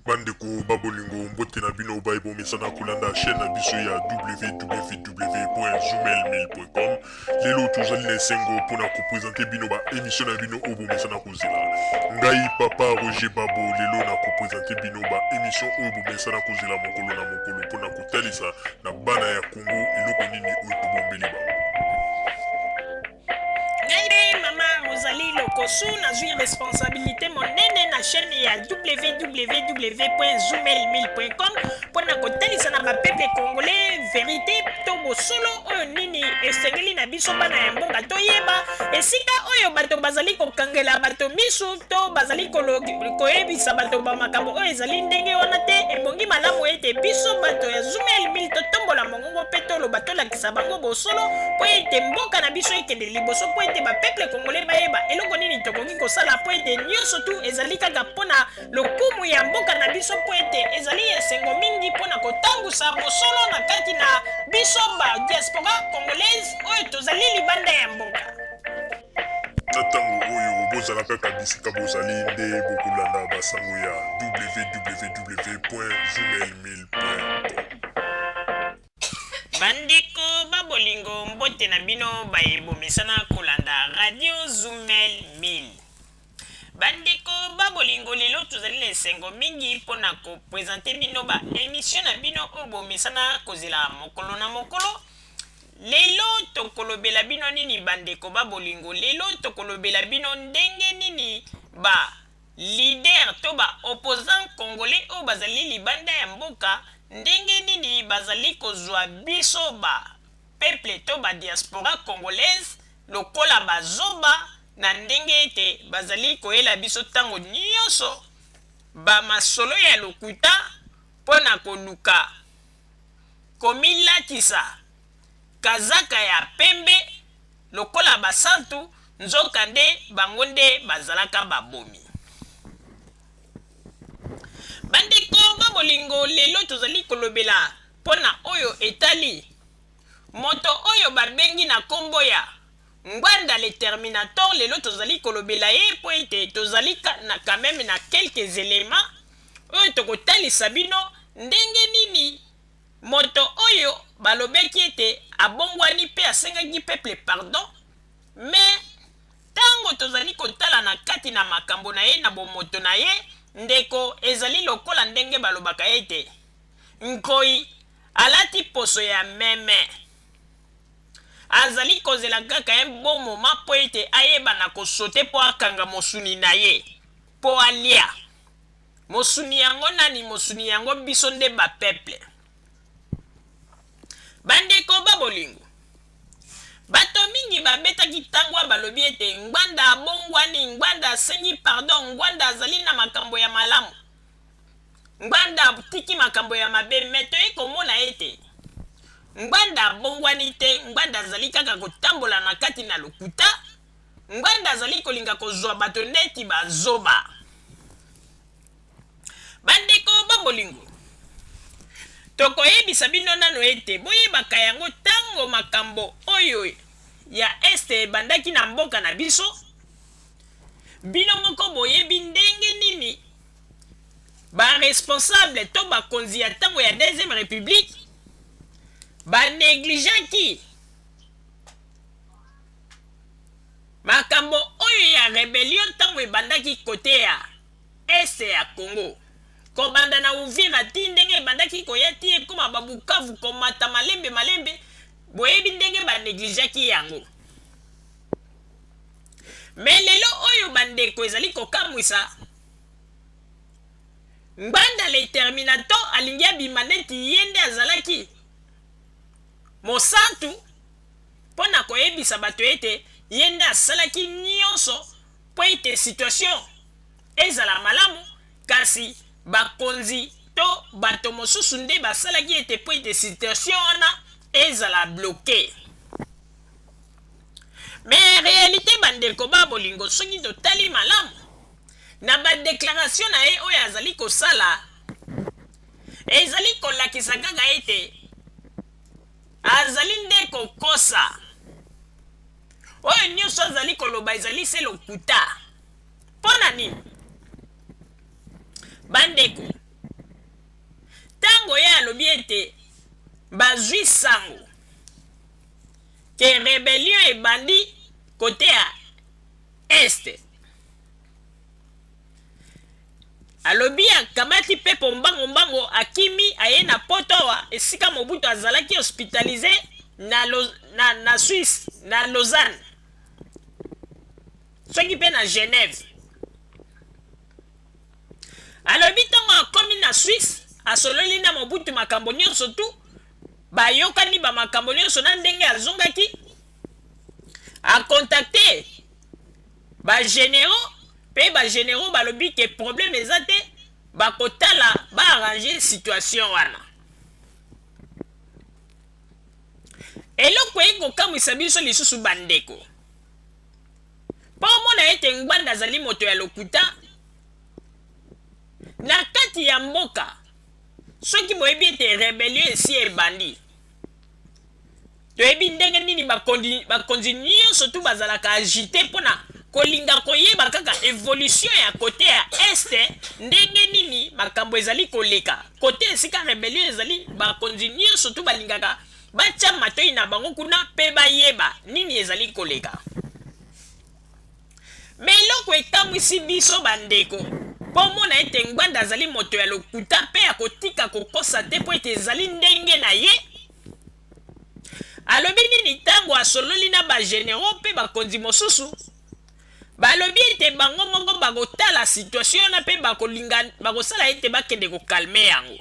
Bandeko babolingo mbote na bino baibo mesana kolanda chaîne na biso ya www.zoomel1000.com. Lelo tozali na esengo mpona kopresente bino ba émission na bino oyo bomesana kozela. Ngai papa Roger Babo lelo na kopresente bino ba émission oyo bomesana kozela mokolo na mokolo mpona kotalisa na bana ya Congo eloko nini oyo tobombeli bango. Ozali lokosu nazwi responsabilité monene na chaîne ya www.zoomel1000.com mpona kotalisa na bapeple congolais vérité to bosolo oyo nini esengeli na biso bana ya mboka toyeba esika oyo bato bazali kokangela bato misu to bazali koyebisa bato bamakambo oyo ezali ndenge wana te. Ebongi malamu ete biso bato ya Zoomel 1000 totombola mongongo mpe toloba tolakisa bango bosolo mpo ete mboka na biso ekende liboso mpo ete bapeple congolais bayeba eloko nini tokoki kosala mpo ete nyonso tu ezali kaka mpona lokumu ya mboka na biso mpo ete ezali esengo mingi mpona kotambusa bosolo na kati na biso ba diaspora congolaise oyo tozali libanda ya mboka. Na ntango oyo bozala kaka bisika bozali nde bokolanda basango ya www.zoomel1000.com. Bandeko babolingo mbote na bino bayebomesana kolanda radio Zoomel 1000. Bandeko babolingo lelo tozali na esengo mingi mpona kopresente bino ba émission na bino oyo bomesana kozela mokolo na mokolo. Lelo tokolobela bino nini bandeko babolingo, lelo tokolobela bino ndenge nini ba leader to ba opposant congolais oyo bazali libanda ya mboka ndenge nini bazali kozwa biso ba peuple to ba diaspora congolaise lokola bazoba na ndenge ete bazali koyela biso tango nyonso ba masolo ya lokuta mpona koluka komilatisa kazaka ya pembe lokola basantu nzoka nde bango nde bazalaka babomi. Bandeko babolingo lelo tozali kolobela mpona oyo etali moto oyo babengi na kombo ya Ngwanda le Terminator. Lelo tozali kolobela ye mpo ete tozali na quand même na quelques éléments oyo tokotalisa bino ndenge nini moto oyo balobeki ete abongwani mpe asengaki peuple pardon, mais tango tozali kotala na kati na makambo na ye na bomoto na ye ndeko ezali lokola ndenge balobaka ete nkoi alati poso ya meme, azali kozela kaka ye bon moment mpo ete ayeba na kosote mpo akanga mosuni na ye mpo alia. Mosuni yango nani? Mosuni yango biso nde bapeple. Bandeko babolingo bato mingi babetaki tango balobi ete Ngwanda abongwani, Ngwanda asengi pardon, Ngwanda azali na makambo ya malamu, Ngwanda atiki makambo ya mabe. Meto ekomona ete Ngwanda abongwani te, Ngwanda azali kaka kotambola na kati na lokuta, Ngwanda azali kolinga kozwa bato neti bazoba. Bandeko babolingo tokoyebisa bino nano ete boyebaka yango tango makambo oyo ya este ebandaki na mboka na biso, bino moko boyebi ndenge nini baresponsable to bakonzi ya ntango ya deuxième république banegligeaki makambo oyo ya rebellion ntango ebandaki kote ya este ya Congo, kobanda na Uvira ti ndenge ebandaki koya ti ekoma babukavu komata malembe malembe. Boyebi ndenge banegligeaki yango. Me lelo oyo bandeko ezali kokamwisa Ngwanda le Terminator alingi abima neti ye nde azalaki mosantu mpona koyebisa bato ete ye nde asalaki nyonso mpo ete situation ezala malamu, kasi bakonzi to bato mosusu nde basalaki ete mpo ete situation wana ezala bloqué. Mais réalité bandeko babolingo soki totali malamu na badéclaration na ye oyo azali kosala ezali kolakisa kaka ete azali nde kokosa oyo nyonso azali koloba ezali se lokuta. Mpona nini bandeko tango ye alobi ete bazwi sango ke rébellion ebandi kote ya este, alobi akamati mpepo mbango akimi aye na poto awa esika Mobutu azalaki hospitalisé na Suisse, na Lausanne, soki mpe na Genève. Alobi ntango akomi na Suisse asololi na Mobutu makambo nyonso tu, bayokani bamakambo nyonso na ndenge azongaki, akontakte bagénéraux mpe bagénéraux balobi ke problème eza te, bakotala baarrange situation wana. Eloko ekokamwisa biso lisusu bandeko, mpo omona ete Ngbanda azali moto ya lokuta na kati ya mboka. Soki boyebi ete rébellion esi ebandi, toyebi ndenge nini bakonzi nyonso tu bazalaka agité mpona kolinga koyeba kaka évolution ya kote ya este, ndenge nini makambo ezali koleka kote esika rébellion ezali. Bakonzi nyonso tu balingaka batia matoi na bango kuna mpe bayeba nini ezali koleka. Me eloko ekamwisi biso bandeko, mpo mona ete Ngbanda azali moto ya lokuta mpe akotika kokosa te mpo ete ezali ndenge na ye. Alobi nini ntango asololi na bagénéraux mpe bakonzi mosusu, balobi ete bango moko bakotala situation na mpe bakosala ete bakende kokalme yango.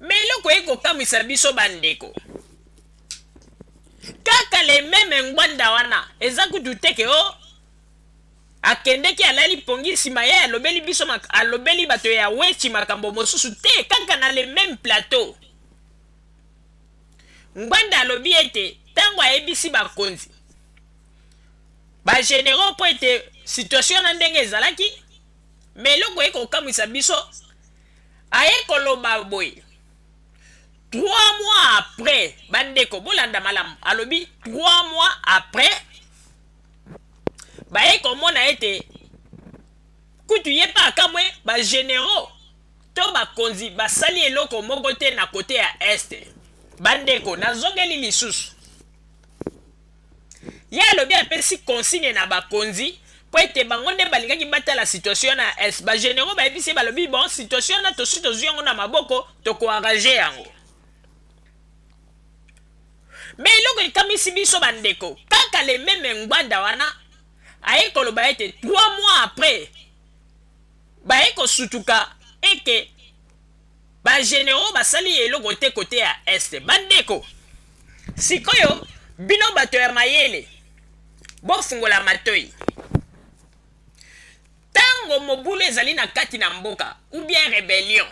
Me eloko ekokamwisa biso bandeko, kaka le meme Ngbanda wana eza kutu teke o akendeki alali pongi nsima ye alobeli biso alobeli bato ya wechi makambo mosusu te, kaka na le meme plateau. Ngbanda alobi ete tango ayebisi bakonzi bagénéraux mpo ete situation na ndenge ezalaki, me eloko ekokamwisa biso aye koloba boye 3 mois après, bandeko bolanda malamu, alobi 3 mois après baye komona ete kutu ye pa akamwe bagénéraux to bakonzi basali eloko moko te na kote ya este. Bandeko nazongeli lisusu, ye alobi apesi consigne na bakonzi mpo ete bango nde balingaki batala situation na est. Bagénéraux bayebisi balobi bon situation na tosi tozwi yango na maboko tokoarrange yango. Me eloko ekamisi biso bandeko, kaka le meme Ngbanda wana aye koloba ete 3 mois après baye kosutuka eke bagénéraux basali eloko te kote ya este. Bandeko sikoyo bino bato ya mayele bofungola matoi, tango mobulu ezali na kati na mboka ou bien rébellion,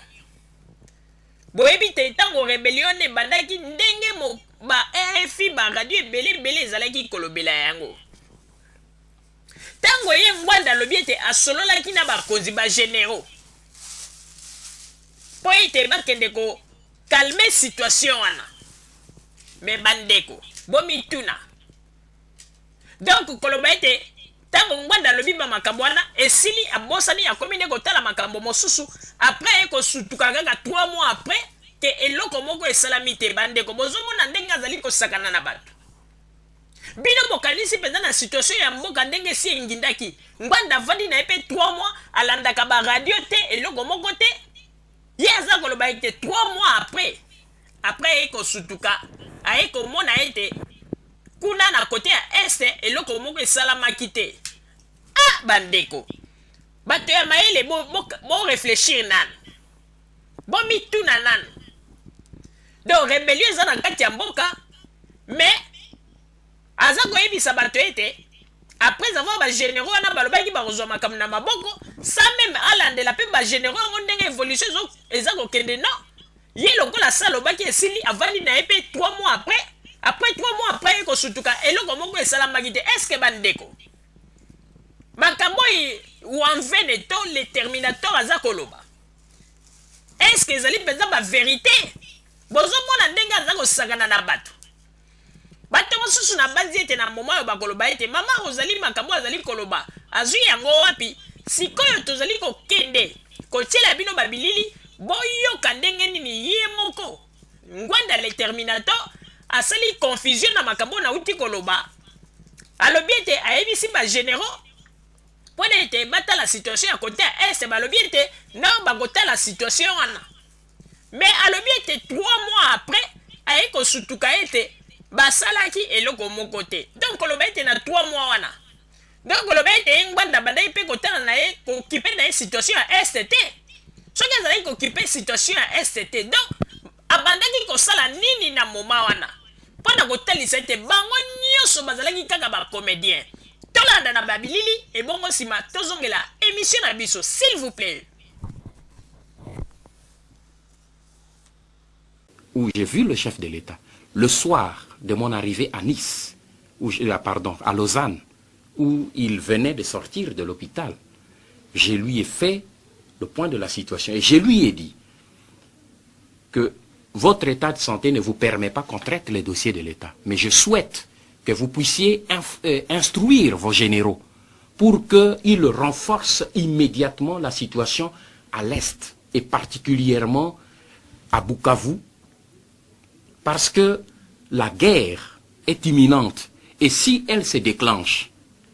boyebi te tango rébellion ebandaki ndenge ba RFI ba radio ebele ezalaki kolobela yango. Tango ye Ngbanda alobi ete asololaki na bakonzi bagénéraux mpo ete bakende kokalme situation wana, me bandeko bomituna. Donc koloba ete tango Ngbanda alobi bamakambo wana esili abosani akomi nde kotala makambo mosusu après ekosutuka kaka 3 mois après ke eloko moko esalami te. Bandeko bozomona ndenge azali kosakana na bato, bino bokanisi mpenza na situation ya mboka ndenge esi engindaki. Ngbanda avandi na ye mpe 3 mois alandaka baradio te, eloko moko te, ye aza koloba ete 3 mois après ekosutuka aye komona ete kuna na kote ya este eloko moko esalamaki te. Ah bandeko, bato ya mayele bo réfléchir nanu, bomituna nanu. Donc rébellion eza na kati ya mboka, mais aza koyebisa bato ete après avoir bagénéraux wana balobaki bakozwa makambo na maboko sa même alandela mpe bagénéraux yango ndenge évolution eza kokende. Non, ye lokola sa alobaki esili avandi na ye mpe 3 mois après 3 mois après ekosutuka eloko moko esalamaki te. Estce bandeko makambo wanvene to le terminator aza koloba estce ezali mpenza bavérité? Bozomona ndenge aza kosakana na bato. Bato mosusu na banzi ete na moma oyo bakoloba ete mama ozali makambo azali koloba azwi yango wapi, sikoyo tozali kokende kotiela bino babilili boyoka ndenge nini ye moko Ngwanda le Terminator asali confusion na makambo na uti koloba alobi ete ayebisi ba généraux pona ete batala situation ya côté ya est balobi ete non bakotala situation wana mais alobi ete 3 mois après aye kosutuka ete basalaki eloko moko te donc koloba ete na 3 mois wana donc koloba ete Ngwanda bandai mpe kotala na ye kokipe na ye situation ya est te soki azalaki kokipe situation ya est te donc abandaki kosala nini na moma wana mpona kotalisa ete bango nyonso bazalaki kaka bacomédien tolanda na babilili ebongo nsima tozongela émission na biso s'il vous plaît. Où j'ai vu le chef de l'État le soir de mon arrivée à Nice, à Lausanne, où il venait de sortir de l'hôpital. Je lui ai fait le point de la situation et je lui ai dit que votre état de santé ne vous permet pas qu'on traite les dossiers de l'État. Mais je souhaite que vous puissiez instruire vos généraux pour qu'ils renforcent immédiatement la situation à l'Est et particulièrement à Bukavu, parce que la guerre est imminente. Et si elle se déclenche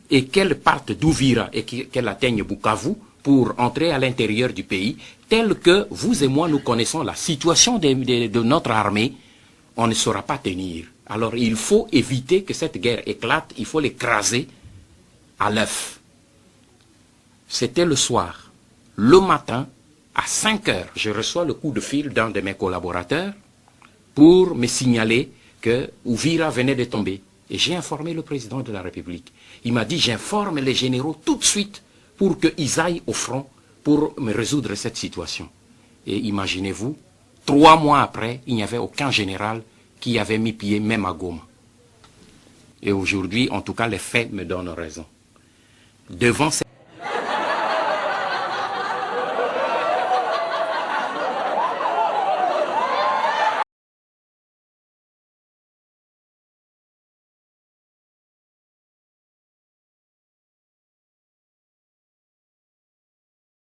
et qu'elle parte d'Ouvira et qu'elle atteigne Bukavu pour entrer à l'intérieur du pays, tel que vous et moi nous connaissons la situation de notre armée, on ne saura pas tenir. Alors il faut éviter que cette guerre éclate, il faut l'écraser à l'œuf. C'était le soir. Le matin, à 5 heures, je reçois le coup de fil d'un de mes collaborateurs pour me signaler que Ouvira venait de tomber. Et j'ai informé le président de la République. Il m'a dit, j'informe les généraux tout de suite pour qu'ils aillent au front pour me résoudre cette situation. Et imaginez-vous, 3 mois après, il n'y avait aucun général qui avait mis pied même à Goma. Et aujourd'hui, en tout cas, les faits me donnent raison. Devant cette